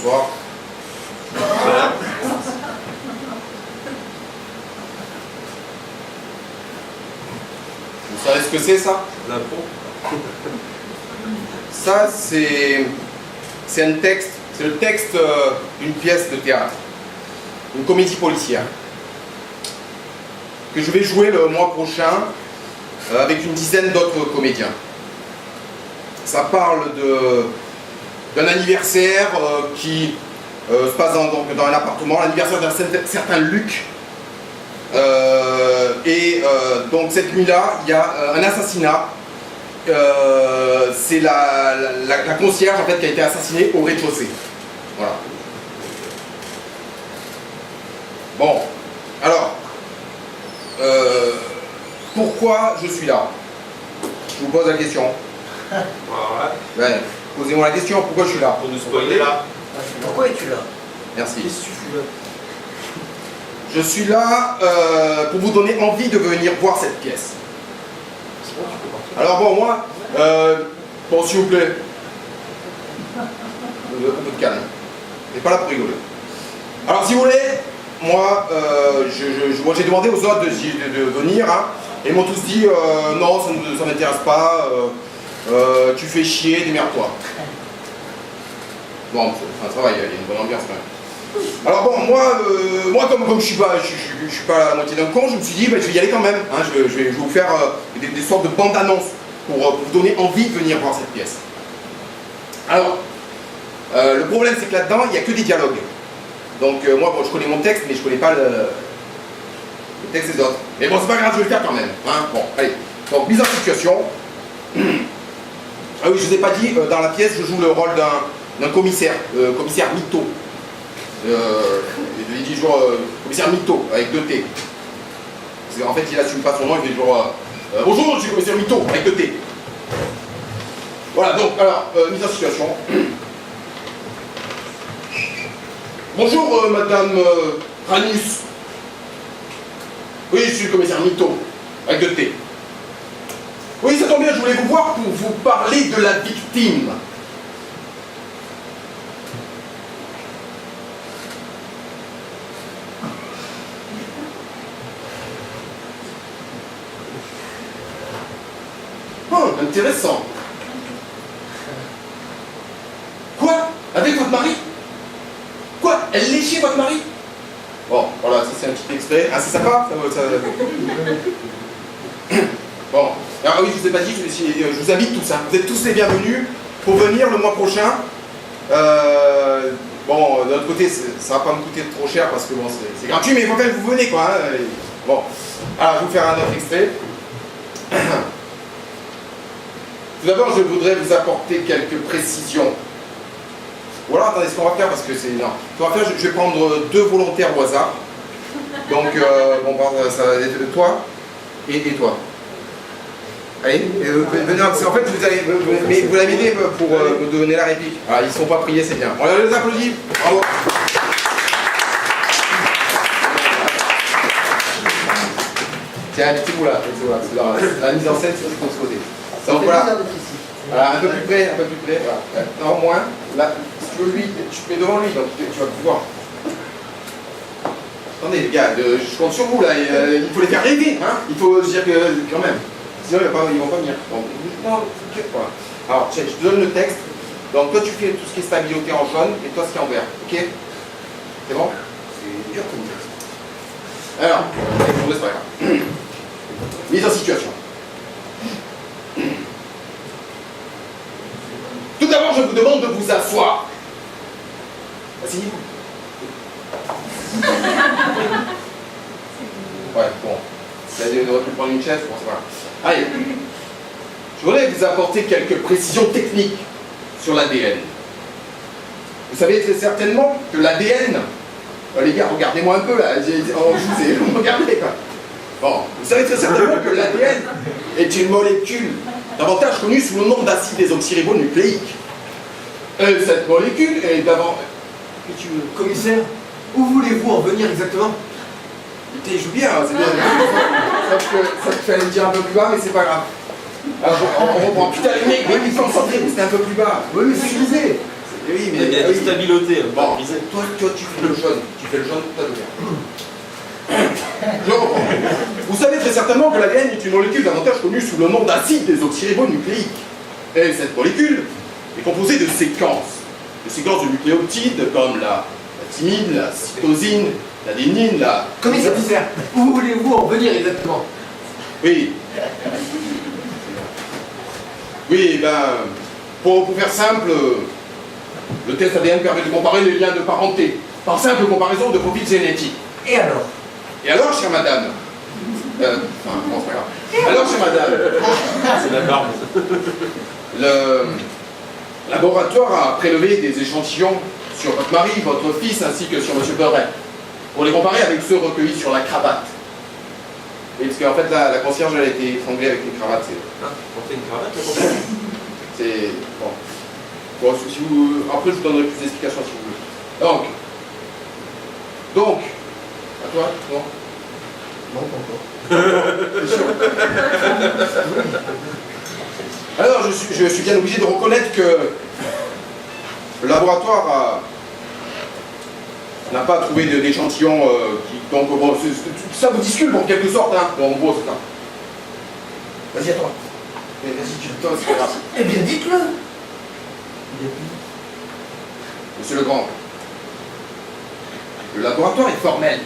Bonsoir. Vous savez ce que c'est, ça? L'impro. Ça, c'est un texte, c'est le texte d'une pièce de théâtre, une comédie policière, que je vais jouer le mois prochain avec une dizaine d'autres comédiens. Ça parle d'un anniversaire qui se passe dans un appartement, l'anniversaire d'un certain Luc. Donc cette nuit-là, il y a un assassinat. C'est la concierge en fait, qui a été assassinée au rez-de-chaussée. Voilà. Bon, alors, pourquoi je suis là? Je vous pose la question. Ouais, posez-moi la question, pourquoi je suis là? Pour nous spoiler là. Pourquoi es-tu là? Merci. Qu'est-ce que tu fais là? Je suis là pour vous donner envie de venir voir cette pièce. C'est bon, tu peux partir. Alors bon, moi, bon s'il vous plaît, un peu de calme. On n'est pas là pour rigoler. Alors si vous voulez, moi, j'ai demandé aux autres de venir, hein, et ils m'ont tous dit non, ça ne m'intéresse pas, tu fais chier, démerde-toi. Bon, ça va, il y a une bonne ambiance quand même. Alors bon, moi comme je suis pas à la moitié d'un con, je me suis dit, bah, je vais y aller quand même. Hein, je vais vous faire des sortes de bandes annonces pour vous donner envie de venir voir cette pièce. Alors, le problème c'est que là-dedans, il n'y a que des dialogues. Donc moi, bon, je connais mon texte, mais je connais pas le texte des autres. Mais bon, c'est pas grave, je vais le faire quand même. Hein. Bon, allez. Donc, mise en situation. Ah oui, je vous ai pas dit, dans la pièce, je joue le rôle d'un commissaire, commissaire mytho. Il dit toujours commissaire mytho, avec 2 T. En fait, il assume pas son nom, il dit toujours bonjour, je suis commissaire mytho, avec 2 T. Voilà, donc, alors, mise en situation. Bonjour, madame Ranus. Oui, je suis le commissaire mytho, avec 2 T. Oui, ça tombe bien, je voulais vous voir pour vous parler de la victime. Oh, intéressant. Quoi? Avec votre mari? Quoi? Elle léchait votre mari? Bon, voilà, ça c'est un petit extrait. Ah, c'est sympa? Bon, alors oui, je vous ai pas dit, je vous invite tous, hein. Vous êtes tous les bienvenus pour venir le mois prochain. Bon, de l'autre côté, ça va pas me coûter trop cher parce que bon, c'est gratuit, mais il faut quand même que vous venez, quoi. Hein. Bon, alors je vais vous faire un autre extrait. Tout d'abord, je voudrais vous apporter quelques précisions. Ou alors, attendez, ce qu'on va faire, parce que c'est... Non. Ce qu'on va faire, je vais prendre 2 volontaires au hasard. Donc, bon, ça va être toi et toi. Allez, venez, parce qu'en fait, vous l'avez aidé pour me donner la réplique. Ah, ils ne sont pas priés, c'est bien. On les applaudit. Bravo. Tiens, mettez-vous là, c'est la mise en scène sur ce côté. Donc voilà. Voilà, un peu plus près, voilà. Non, moins. Là, si tu veux lui, tu te mets devant lui, donc tu vas pouvoir. Attendez les gars, je compte sur vous là, il faut les faire rêver, hein. Il faut se dire que quand même. Sinon ils vont pas venir. Donc, non, t'inquiète pas. Alors, je te donne le texte. Donc toi tu fais tout ce qui est stabilité en jaune et toi ce qui est en vert. Ok? C'est bon? C'est dur comme texte. Alors, c'est pas grave. Mise en situation. Tout d'abord, je vous demande de vous asseoir. Asseyez-vous. Ouais, bon. Vous auriez pu prendre une chaise, bon, c'est pas grave. Allez. Je voudrais vous apporter quelques précisions techniques sur l'ADN. Vous savez très certainement que l'ADN... les gars, regardez-moi un peu, là. Regardez, quoi. Bon, vous savez très certainement que l'ADN est une molécule davantage connue sous le nom d'acide désoxyribonucléique. Cette molécule est d'avant... Que tu veux, commissaire, où voulez-vous en venir exactement? Écoutez, je joue bien, c'est bien. Ça te fallait me dire un peu plus bas, mais c'est pas grave. Alors, on reprend. Putain, les mecs, mais ils sont centrés, c'était un peu plus bas. Oui, mais c'est ce que je disais. Oui, Il y a des stabilités. Bon, toi, tu fais le jaune. Tu fais le jaune toute la lumière. Je reprends. Vous savez très certainement que l'ADN est une molécule davantage connue sous le nom d'acide désoxyribonucléique. Et cette molécule est composée de séquences. Des séquences de nucléotides comme la thymine, la cytosine, l'adénine, la... Commissaire, où voulez-vous en venir exactement? Oui. Oui, ben, pour faire simple, le test ADN permet de comparer les liens de parenté, par simple comparaison de profils génétiques. Et alors? Et alors, chère madame, enfin, bon, c'est pas grave. Alors, chère madame, C'est la barbe. le laboratoire a prélevé des échantillons sur votre mari, votre fils, ainsi que sur M. Beuret, pour les comparer avec ceux recueillis sur la cravate. Et parce qu'en fait, la concierge, elle a été étranglée avec une cravate. Porter une cravate, la concierge? C'est... Bon. Bon, si vous... Après, je vous donnerai plus d'explications si vous voulez. Donc, à toi, non? Non, pas encore. C'est sûr. Alors, je suis bien obligé de reconnaître que le laboratoire n'a pas trouvé d'échantillon qui... Donc, bon, ça vous discute en quelque sorte, hein. Bon, en gros, c'est ça. Vas-y, à toi. Vas-y, tu le c'est pas grave. Eh bien, dites-le. Monsieur Legrand, le laboratoire est formel.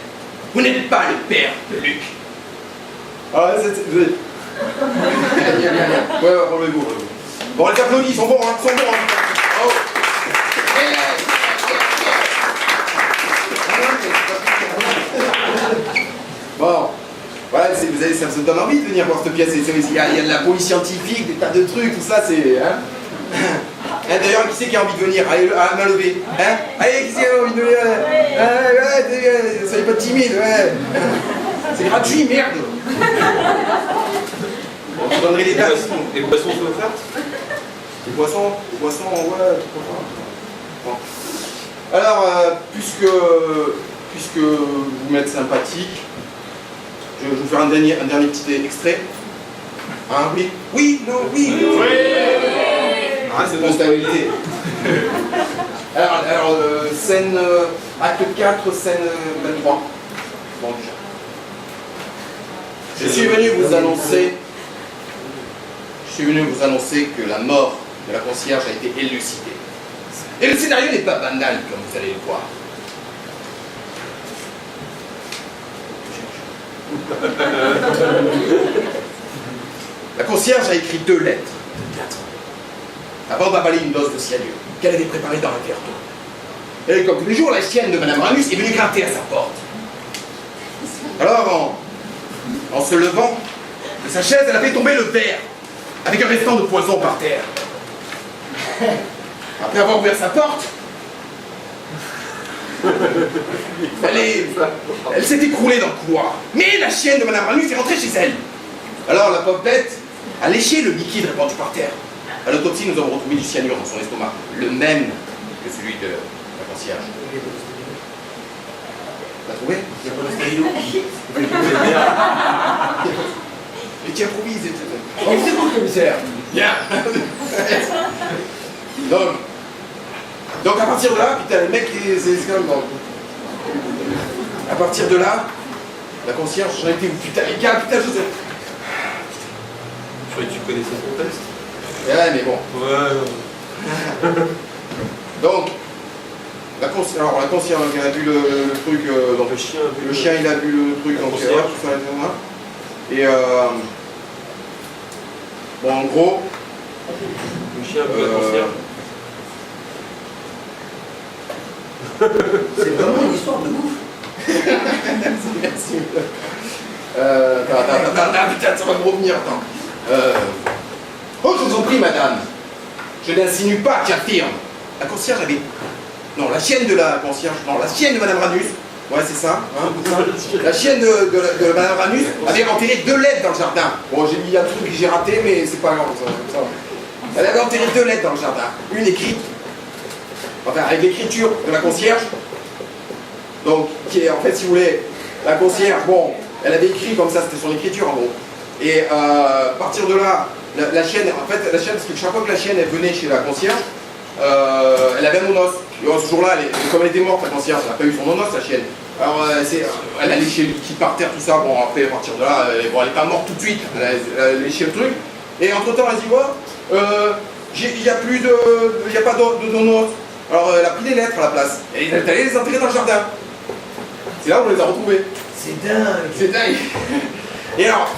Vous n'êtes pas le père de Luc. Ah, c'est... Bien. Ouais, relevez-vous. Bon, les applaudis, ils sont bons, hein, ils sont bons. Hein. Bravo. Bon, voilà, vous avez, ça vous donne envie de venir voir cette pièce. Il y a de la police scientifique, des tas de trucs, tout ça, c'est... Hein. D'ailleurs, qui c'est qui a envie de venir? Allez, à main levée. Hein? Allez, qui c'est qui a envie de venir? Ouais, soyez pas timide, ouais. C'est gratuit, merde. On te donnerait des dates. Les boissons sont offertes? Les boissons, ouais, bon. Alors, puisque vous m'êtes sympathique, je vais vous faire un dernier petit extrait. Hein, oui? Oui, non, oui. Oui. Ah, c'est de stabilité. Alors scène acte 4, scène 23. Bon, déjà. Je suis venu vous annoncer que la mort de la concierge a été élucidée. Et le scénario n'est pas banal, comme vous allez le voir. La concierge a écrit 2 lettres. Avant d'avaler une dose de cyanure qu'elle avait préparée dans un verre d'eau. Et comme tous les jours, la chienne de Madame Ranus est venue gratter à sa porte. Alors, en se levant de sa chaise, elle a fait tomber le verre avec un restant de poison par terre. Après avoir ouvert sa porte, elle s'est écroulée dans le couloir. Mais la chienne de Madame Ranus est rentrée chez elle. Alors la pauvre bête a léché le liquide répandu par terre. À l'autopsie, nous avons retrouvé du cyanure dans son estomac, le même que celui de la concierge. T'as trouvé? Il n'y a pas de stéréo. Mais tu improvises. Oh, c'est bon, commissaire. Bien. Donc à partir de là, putain, les mecs, c'est quand même bon. À partir de là, la concierge, j'en étais où? Putain, les gars, putain, je sais. Je croyais que tu connaissais son test. Ouais, mais bon. Ouais. Donc, la concierge, elle a vu le truc, donc le chien, il a vu le truc, donc tout ça, et bon, en gros, le chien a vu la concierge. C'est vraiment une histoire de ouf. Merci. Attends, putain, ça va me revenir, attends. Oh, je vous en prie, madame. Je n'insinue pas, j'affirme. La concierge avait... Non, la chienne de la concierge... Non, la chienne de Madame Ranus. Ouais, c'est ça. Hein, la chienne de Madame Ranus avait enterré 2 lettres dans le jardin. Bon, j'ai mis un truc que j'ai raté, mais c'est pas grave. Ça. Elle avait enterré 2 lettres dans le jardin. Une écrite. Enfin, avec l'écriture de la concierge. Donc, qui est, en fait, si vous voulez, la concierge, bon, elle avait écrit comme ça, c'était son écriture, en gros. Et à partir de là, la chienne, en fait, la chienne, parce que chaque fois que la chienne, elle venait chez la concierge, elle avait un nonos. Et ce jour-là, comme elle était morte, la concierge, elle n'a pas eu son nonos, la chienne. Alors, elle a léché le liquide par terre, tout ça. Bon, après, à partir de là, elle n'est pas morte tout de suite. Elle a léché le truc. Et entre-temps, elle a dit, il n'y a plus de. Il n'y a pas de nonos. Alors, elle a pris des lettres à la place. Et elle est allée les enterrer dans le jardin. C'est là où on les a retrouvés. C'est dingue. C'est dingue. Et alors,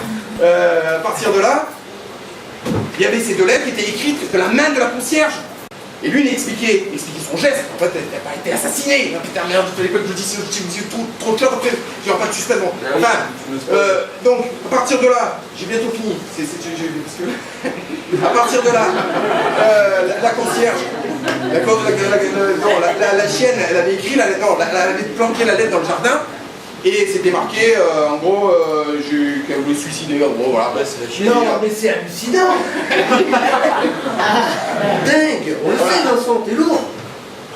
à partir de là, il y avait ces deux lettres qui étaient écrites de la main de la concierge. Et lui, il expliquait son geste. En fait, elle n'a pas été assassinée. Putain, merde, il fallait pas que je dise trop clair après. Il n'y aura pas de suspense. Bon. Enfin, donc, à partir de là, j'ai bientôt fini. À partir de là, la concierge, la chienne, elle avait écrit la lettre, elle avait planqué la lettre dans le jardin. Et c'était marqué, en gros, qu'elle voulait se suicider. Bon, voilà. C'est la chienne. Non, mais c'est hallucinant. Dingue. On le sait, Vincent, t'es lourd.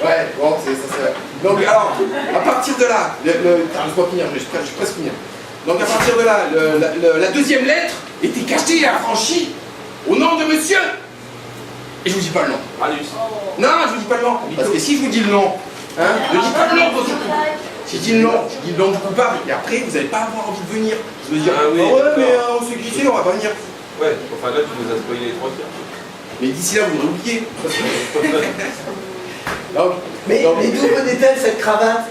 Ouais, bon, c'est vrai. Donc, alors, à partir de là, laisse-moi finir, je suis presque finir. Donc, à partir de là, la deuxième lettre était cachée et affranchie au nom de monsieur. Et je vous dis pas le nom. Alice. Non, je vous dis pas le nom. Parce que si je vous dis le nom, ne dites pas le nom, si je dis le nom du coupable, et après vous n'allez pas avoir envie de venir. Vous allez dire, oui, ouais, mais on sait qui c'est, on va pas venir. Ouais, enfin là tu nous as spoilé les trois quarts. Mais d'ici là, vous l'aurez oublié. Mais d'où venait-elle cette cravate?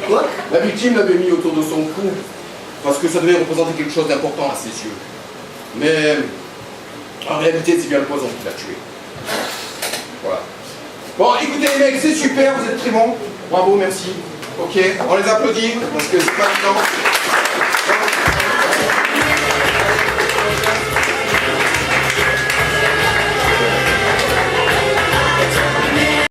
Quoi? La victime l'avait mis autour de son cou, parce que ça devait représenter quelque chose d'important à ses yeux. Mais en réalité, c'est bien le poison qui l'a tué. Voilà. Bon, écoutez les mecs, c'est super, vous êtes très bons. Bravo, merci. Ok, on les applaudit, parce que c'est pas évident.